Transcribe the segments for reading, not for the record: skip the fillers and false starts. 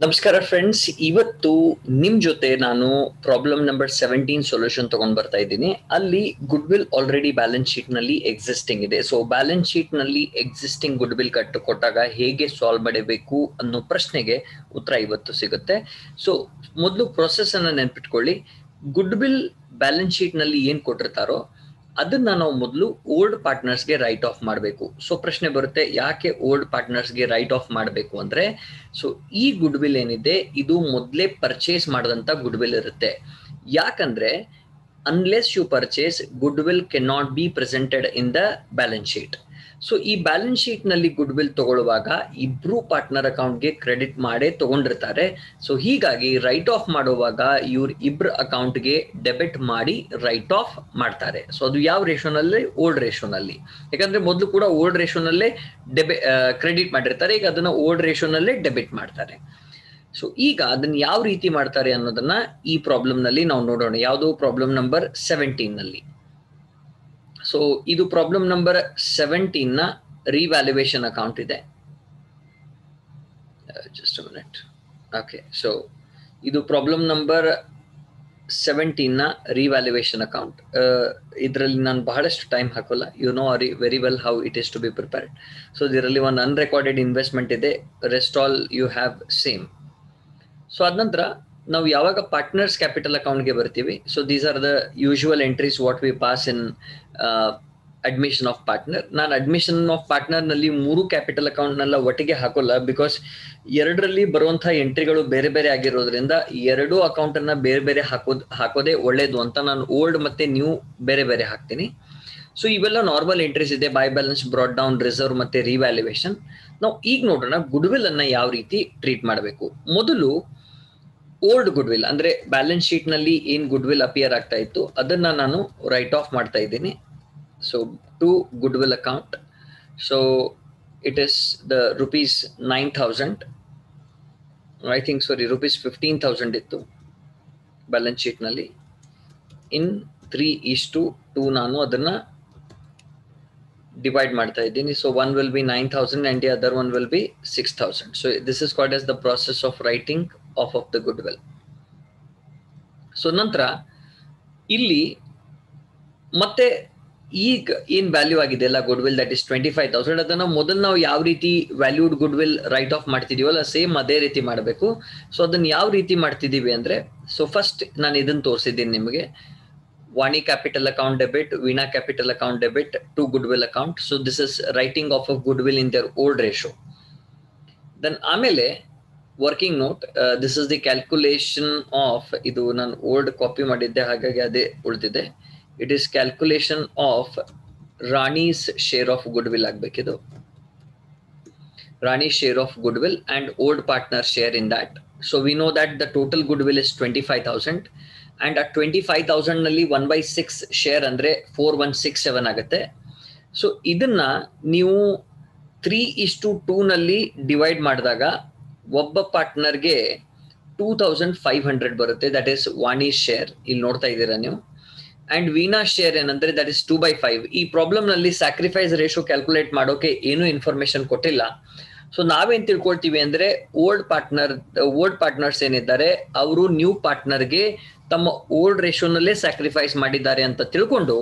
ನಮಸ್ಕಾರ ಫ್ರೆಂಡ್ಸ್, ಇವತ್ತು ನಿಮ್ ಜೊತೆ ನಾನು ಪ್ರಾಬ್ಲಮ್ ನಂಬರ್ 17 ಸೊಲ್ಯೂಷನ್ ತಗೊಂಡ್ ಬರ್ತಾ ಇದ್ದೀನಿ. ಅಲ್ಲಿ good will already balance sheet ನಲ್ಲಿ ಎಕ್ಸಿಸ್ಟಿಂಗ್ ಇದೆ. ಸೊ ಬ್ಯಾಲೆನ್ಸ್ ಶೀಟ್ ನಲ್ಲಿ ಎಕ್ಸಿಸ್ಟಿಂಗ್ ಗುಡ್ ವಿಲ್ ಕೊಟ್ಟಾಗ ಹೇಗೆ ಸಾಲ್ವ್ ಮಾಡಬೇಕು ಅನ್ನೋ ಪ್ರಶ್ನೆಗೆ ಉತ್ತರ ಇವತ್ತು ಸಿಗುತ್ತೆ. ಸೊ ಮೊದಲು ಪ್ರೊಸೆಸ್ ಅನ್ನ ನೆನ್ಪಿಟ್ಕೊಳ್ಳಿ. ಗುಡ್ ವಿಲ್ ಬ್ಯಾಲೆನ್ಸ್ ಶೀಟ್ ನಲ್ಲಿ ಏನ್ ಕೊಟ್ಟಿರ್ತಾರೋ ಅದನ್ನ ನಾವು ಮೊದಲು ಓಲ್ಡ್ ಪಾರ್ಟ್ನರ್ಸ್ಗೆ ರೈಟ್ ಆಫ್ ಮಾಡಬೇಕು. ಸೊ ಪ್ರಶ್ನೆ ಬರುತ್ತೆ, ಯಾಕೆ ಓಲ್ಡ್ ಪಾರ್ಟ್ನರ್ಸ್ಗೆ ರೈಟ್ ಆಫ್ ಮಾಡಬೇಕು ಅಂದ್ರೆ, ಸೊ ಈ ಗುಡ್ ವಿಲ್ ಏನಿದೆ ಇದು ಮೊದಲೇ ಪರ್ಚೇಸ್ ಮಾಡಿದಂತ ಗುಡ್ ವಿಲ್ ಇರುತ್ತೆ. ಯಾಕಂದ್ರೆ unless you purchase, goodwill can not be presented in the balance sheet. So ಈ ಬ್ಯಾಲೆನ್ಸ್ ಶೀಟ್ ನಲ್ಲಿ ಗುಡ್ ವಿಲ್ ತಗೊಳ್ಳುವಾಗ ಇಬ್ರು ಪಾರ್ಟ್ನರ್ ಅಕೌಂಟ್ಗೆ ಕ್ರೆಡಿಟ್ ಮಾಡೇ ತಗೊಂಡಿರ್ತಾರೆ. ಸೊ ಹೀಗಾಗಿ ರೈಟ್ ಆಫ್ ಮಾಡುವಾಗ ಇವ್ರ ಇಬ್ರ ಅಕೌಂಟ್ಗೆ ಡೆಬಿಟ್ ಮಾಡಿ ರೈಟ್ ಆಫ್ ಮಾಡ್ತಾರೆ. ಸೊ ಅದು ಯಾವ ರೇಷೋನಲ್ಲಿ? ಓಲ್ಡ್ ರೇಷೋನಲ್ಲಿ. ಯಾಕಂದ್ರೆ ಮೊದಲು ಕೂಡ ಓಲ್ಡ್ ರೇಷೋನಲ್ಲೇ ಕ್ರೆಡಿಟ್ ಮಾಡಿರ್ತಾರೆ, ಈಗ ಅದನ್ನ ಓಲ್ಡ್ ರೇಷೋನಲ್ಲೇ ಡೆಬಿಟ್ ಮಾಡ್ತಾರೆ. ಸೊ ಈಗ ಅದನ್ನ ಯಾವ ರೀತಿ ಮಾಡ್ತಾರೆ ಅನ್ನೋದನ್ನ ಈ ಪ್ರಾಬ್ಲಮ್ ನಲ್ಲಿ ನಾವು ನೋಡೋಣ. ಯಾವುದು? ಪ್ರಾಬ್ಲಮ್ ನಂಬರ್ 17 ನಲ್ಲಿ. ಸೊ ಇದು ಪ್ರಾಬ್ಲಮ್ ನಂಬರ್ 17 ನ ರಿವ್ಯಾಲ್ಯೂಯೇಷನ್ ಅಕೌಂಟ್ ಇದೆ. Just a minute. Okay, so ಇದು ಪ್ರಾಬ್ಲಮ್ ನಂಬರ್ 17 ನ ರಿವ್ಯಾಲ್ಯೂಯೇಷನ್ ಅಕೌಂಟ್. ಇದರಲ್ಲಿ ನಾನು ಬಹಳಷ್ಟು ಟೈಮ್ ಹಾಕೋಲ್ಲ. You know very well how it is to be prepared. So ಇದರಲ್ಲಿ ಒಂದು ಅನ್ರೆಕಾರ್ಡೆಡ್ ಇನ್ವೆಸ್ಟ್ಮೆಂಟ್ ಇದೆ, rest all you have same. So ಅದ ನಂತರ ನಾವು ಯಾವಾಗ ಪಾರ್ಟ್ನರ್ಸ್ ಕ್ಯಾಪಿಟಲ್ ಅಕೌಂಟ್ಗೆ ಬರ್ತೀವಿ, so these are the usual entries what we pass in admission of partner. ನಾನು ಅಡ್ಮಿಷನ್ ಆಫ್ ಪಾರ್ಟ್ನರ್ ನಲ್ಲಿ 3 ಕ್ಯಾಪಿಟಲ್ ಅಕೌಂಟ್ ನೆಲ್ಲ ಒಟ್ಟಿಗೆ ಹಾಕೋಲ್ಲ, ಬಿಕಾಸ್ ಎರಡರಲ್ಲಿ ಬರುವಂತಹ ಎಂಟ್ರಿಗಳು ಬೇರೆ ಬೇರೆ ಆಗಿರೋದ್ರಿಂದ ಎರಡೂ ಅಕೌಂಟ್ ಅನ್ನ ಬೇರೆ ಬೇರೆ ಹಾಕೋದೇ ಒಳ್ಳೇದು ಅಂತ ನಾನು ಓಲ್ಡ್ ಮತ್ತೆ ನ್ಯೂ ಬೇರೆ ಬೇರೆ ಹಾಕ್ತೀನಿ. ಸೊ ಇವೆಲ್ಲ ನಾರ್ಮಲ್ ಎಂಟ್ರೀಸ್ ಇದೆ, by balance, brought down, reserve ಮತ್ತೆ ರಿವ್ಯಾಲ್ಯೂಯೇಷನ್. ನಾವು ಈಗ ನೋಡೋಣ ಗುಡ್ ವಿಲ್ ಅನ್ನ ಯಾವ ರೀತಿ ಟ್ರೀಟ್ ಮಾಡಬೇಕು. ಮೊದಲು ಓಲ್ಡ್ ಗುಡ್ ವಿಲ್ ಅಂದ್ರೆ ಬ್ಯಾಲೆನ್ಸ್ ಶೀಟ್ ನಲ್ಲಿ ಏನ್ ಗುಡ್ ವಿಲ್ ಅಪಿಯರ್ ಆಗ್ತಾ ಇತ್ತು ಅದನ್ನ ನಾನು ರೈಟ್ ಆಫ್ ಮಾಡ್ತಾ ಇದ್ದೀನಿ. So to goodwill account. So it is the rupees 9,000. I think sorry rupees 15,000 ಇತ್ತು ಬ್ಯಾಲೆನ್ಸ್ ಶೀಟ್ ನಲ್ಲಿ. ಇನ್ 3:2 ನಾನು ಅದನ್ನ ಡಿವೈಡ್ ಮಾಡ್ತಾ ಇದ್ದೀನಿ. So one will be 9,000 and the other one will be 6,000. So this is called as the process of writing off of the goodwill. So ನಂತರ ಇಲ್ಲಿ ಮತ್ತೆ ಈಗ ಏನ್ ವ್ಯಾಲ್ಯೂ ಆಗಿದೆ ಅಲ್ಲ ಗುಡ್ ವಿಲ್, ದಟ್ ಇಸ್ 25,000. ಅದನ್ನ ಮೊದಲು ನಾವು ಯಾವ ರೀತಿ valued goodwill write off ಮಾಡ್ತಿದೀವಲ್ಲ ಸೇಮ್ ಅದೇ ರೀತಿ ಮಾಡಬೇಕು. ಸೊ ಅದನ್ನ ಯಾವ ರೀತಿ ಮಾಡ್ತಿದೀವಿ ಅಂದ್ರೆ, ಸೊ ಫಸ್ಟ್ ನಾನು ಇದನ್ನ ತೋರಿಸಿದ್ದೀನಿ ನಿಮಗೆ. Vani capital account debit, Veena capital account debit to goodwill account. So this is writing off of goodwill in their old ratio. Then ಆಮೇಲೆ working note, this is the calculation of, ಇದು ನಾನು old copy ಮಾಡಿದ್ದೆ ಹಾಗಾಗಿ ಅದೇ ಉಳಿದಿದೆ. It is calculation of Rani's share of goodwill ಆಗ್ಬೇಕಿದು. Rani share of goodwill and old partner share in that. So we know that the total goodwill is 25,000 and ಆ 25,000 ನಲ್ಲಿ 1/6 share ಅಂದ್ರೆ 4167 ಆಗುತ್ತೆ. ಸೊ ಇದನ್ನ ನೀವು 3:2 ನಲ್ಲಿ ಡಿವೈಡ್ ಮಾಡಿದಾಗ ಒಬ್ಬ ಪಾರ್ಟ್ನರ್ಗೆ 2,500 ಬರುತ್ತೆ. ದಟ್ ಇಸ್ ವಾಣಿ ಶೇರ್, ಇಲ್ಲಿ ನೋಡ್ತಾ ಇದ್ದೀರಾ ನೀವು. ಅಂಡ್ ವೀನಾ ಶೇರ್ ಏನಂದ್ರೆ ದಟ್ ಇಸ್ 2/5. ಈ ಪ್ರಾಬ್ಲಮ್ ನಲ್ಲಿ ಸ್ಯಾಕ್ರಿಫೈಸ್ ರೇಷೋ ಕ್ಯಾಲ್ಕುಲೇಟ್ ಮಾಡೋಕೆ ಏನು ಇನ್ಫಾರ್ಮೇಶನ್ ಕೊಟ್ಟಿಲ್ಲ. ಸೊ ನಾವೇನ್ ತಿಳ್ಕೊಳ್ತೀವಿ ಅಂದ್ರೆ ಓಲ್ಡ್ ಪಾರ್ಟ್ನರ್ಸ್ ಏನಿದ್ದಾರೆ ಅವರು ನ್ಯೂ ಪಾರ್ಟ್ನರ್ಗೆ ತಮ್ಮ ಓಲ್ಡ್ ರೇಷೋನಲ್ಲೇ ಸ್ಯಾಕ್ರಿಫೈಸ್ ಮಾಡಿದ್ದಾರೆ ಅಂತ ತಿಳ್ಕೊಂಡು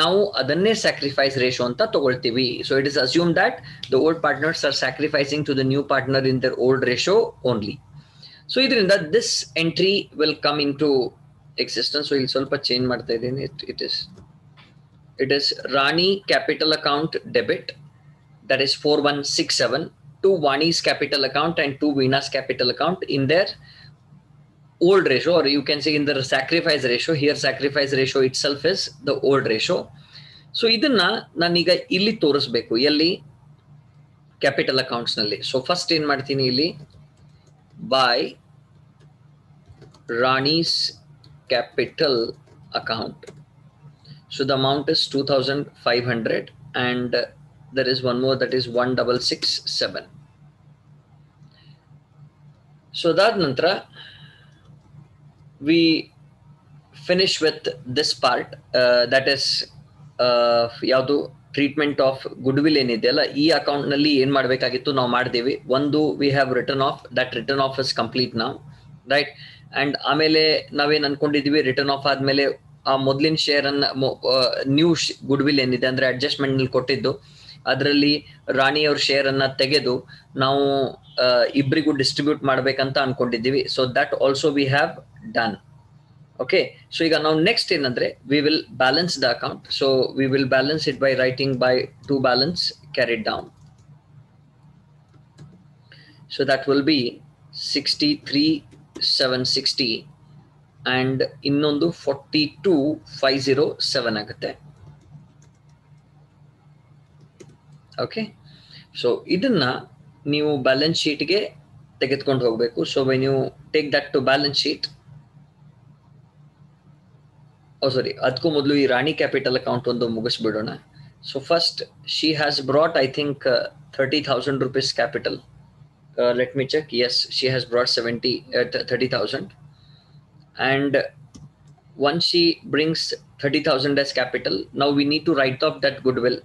ನಾವು ಅದನ್ನೇ ಸ್ಯಾಕ್ರಿಫೈಸ್ ರೇಷೋ ಅಂತ ತಗೊಳ್ತೀವಿ. So it is assume that the old partners are sacrificing to the new partner in their old ratio only. So ಇದರಿಂದ this entry will come into existence. So ಇಲ್ಲಿ ಸ್ವಲ್ಪ ಚೇಂಜ್ ಮಾಡ್ತಾ ಇದ್ದೀನಿ. It is Rani capital account debit, that is 4167 to Vani's capital account and to Veena's capital account in their old ratio, or you can say in the sacrifice ratio. Here sacrifice ratio itself is the old ratio. So ಇದನ್ನ ನಾನೀಗ ಇಲ್ಲಿ ತೋರಿಸ್ಬೇಕು, ಎಲ್ಲಿ? Capital accounts ನಲ್ಲಿ. So first ಏನ್ ಮಾಡ್ತೀನಿ, ಇಲ್ಲಿ by Rani's capital account. So the amount is 2,500 and there is one more, that is 1,667. So that ನಂತರ we finish with this part, that is ಯಾವುದು ಟ್ರೀಟ್ಮೆಂಟ್ ಆಫ್ ಗುಡ್ ವಿಲ್ ಏನಿದೆಯಲ್ಲ ಈ account ನಲ್ಲಿ ಏನ್ ಮಾಡ್ಬೇಕಾಗಿತ್ತು ನಾವು ಮಾಡಿದೇವಿ. ಒಂದು we have return of that return of is complete ನಾವು, ರೈಟ್. ಅಂಡ್ ಆಮೇಲೆ ನಾವೇನ್ ಅನ್ಕೊಂಡಿದೀವಿ ರಿಟರ್ನ್ ಆಫ್ ಆದ್ಮೇಲೆ ಆ ಮೊದ್ಲಿನ ಶೇರ್ ಅನ್ನ ನ್ಯೂ ಗುಡ್ ವಿಲ್ ಏನಿದೆ ಅಂದ್ರೆ ಅಡ್ಜಸ್ಟ್ಮೆಂಟ್ ನಲ್ಲಿ ಕೊಟ್ಟಿದ್ದು ಅದರಲ್ಲಿ ರಾಣಿ ಅವ್ರ ಶೇರ್ ಅನ್ನ ತೆಗೆದು ನಾವು ಇಬ್ಬರಿಗೂ ಡಿಸ್ಟ್ರಿಬ್ಯೂಟ್ ಮಾಡ್ಬೇಕಂತ ಅನ್ಕೊಂಡಿದ್ದೀವಿ. So that also we have done. Okay, so ಈಗ ನಾವು ನೆಕ್ಸ್ಟ್ ಏನಂದ್ರೆ we will balance the account. So we will balance it by writing by to balance carried down. So that will be 63,760 and ಇನ್ನೊಂದು 42,507 ಆಗುತ್ತೆ. Okay, so ಇದನ್ನ ನೀವು balance ಶೀಟ್ಗೆ ತೆಗೆದುಕೊಂಡು ಹೋಗಬೇಕು. So when you take that to balance sheet, sorry ಅದಕ್ಕೂ ಮೊದಲು ಈ ರಾಣಿ ಕ್ಯಾಪಿಟಲ್ ಅಕೌಂಟ್ ಒಂದು ಮುಗಿಸ್ಬಿಡೋಣ. So first she has brought I think 30,000 rupees capital. Let me check. Yes, she has brought 30,000, and once she brings 30,000 as capital, now we need to write off that goodwill.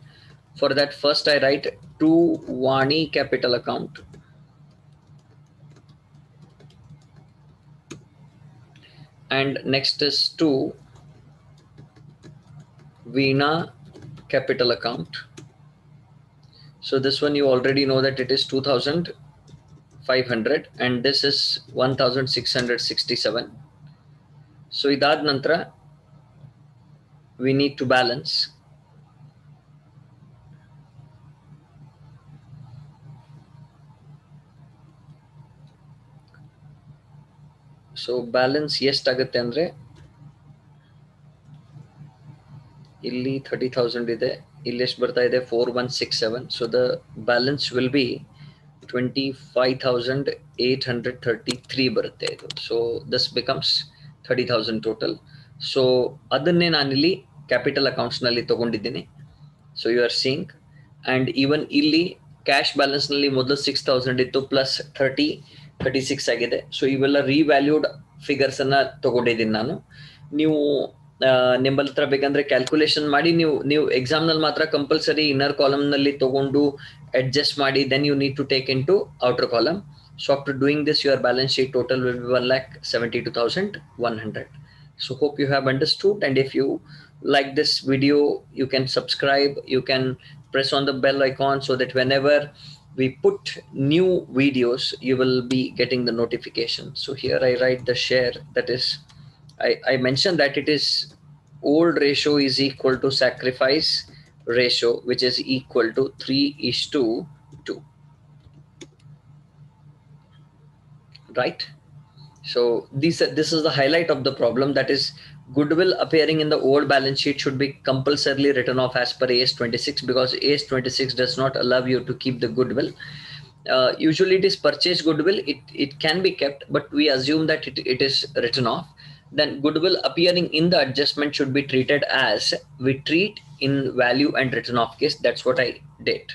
For that, first I write to Vani capital account, and next is to Veena capital account. So this one you already know that it is 2,500 and this is 1,667. So idad nantra we need to balance. So balance ಎಷ್ಟಾಗುತ್ತೆ ಅಂದ್ರೆ ಇಲ್ಲಿ 30,000 ಇದೆ, ಇಲ್ಲಿ ಎಷ್ಟು ಬರ್ತಾ ಇದೆ 4167. So the balance will be 25,833 ಬರುತ್ತೆ ಇದು. So this becomes 30,000 total. So ಅದನ್ನೇ ನಾನಿಲ್ಲಿ ಕ್ಯಾಪಿಟಲ್ ಅಕೌಂಟ್ಸ್ ನಲ್ಲಿ ತಗೊಂಡಿದ್ದೀನಿ. So you are seeing, and even ಇಲ್ಲಿ ಕ್ಯಾಶ್ ಬ್ಯಾಲೆನ್ಸ್ ನಲ್ಲಿ ಮೊದಲು 6,000 ಇತ್ತು ಪ್ಲಸ್ 36 ಆಗಿದೆ. ಸೊ ಇವೆಲ್ಲ ರಿವ್ಯಾಲ್ಯೂಡ್ ಫಿಗರ್ಸ್ ಅನ್ನ ತಗೊಂಡಿದ್ದೀನಿ ನಾನು. ನೀವು ನಿಮ್ಮಲ್ಲಿ ಹತ್ರ ಬೇಕಂದ್ರೆ ಕ್ಯಾಲ್ಕುಲೇಷನ್ ಮಾಡಿ ನೀವು ಎಕ್ಸಾಮ್ ನಲ್ಲಿ ಮಾತ್ರ ಕಂಪಲ್ಸರಿ ಇನ್ನರ್ ಕಾಲಮ್ ನಲ್ಲಿ ತಗೊಂಡು ಅಡ್ಜಸ್ಟ್ ಮಾಡಿ then you need to take into outer column. So after doing this your balance sheet total will be 1,72,100. So hope you have understood, and if you like this video you can subscribe, you can press on the bell icon so that whenever we put new videos you will be getting the notification. So here I write the share, that is I mentioned that it is old ratio is equal to sacrifice ratio, which is equal to 3:2, right? So this is the highlight of the problem, that is goodwill appearing in the old balance sheet should be compulsorily written off as per AS 26, because AS 26 does not allow you to keep the goodwill. Usually it is purchased goodwill, it can be kept, but we assume that it is written off. Then goodwill appearing in the adjustment should be treated as we treat in value and written off case. That's what I did.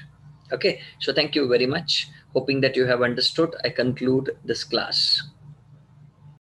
Okay, so thank you very much. Hoping that you have understood. I conclude this class.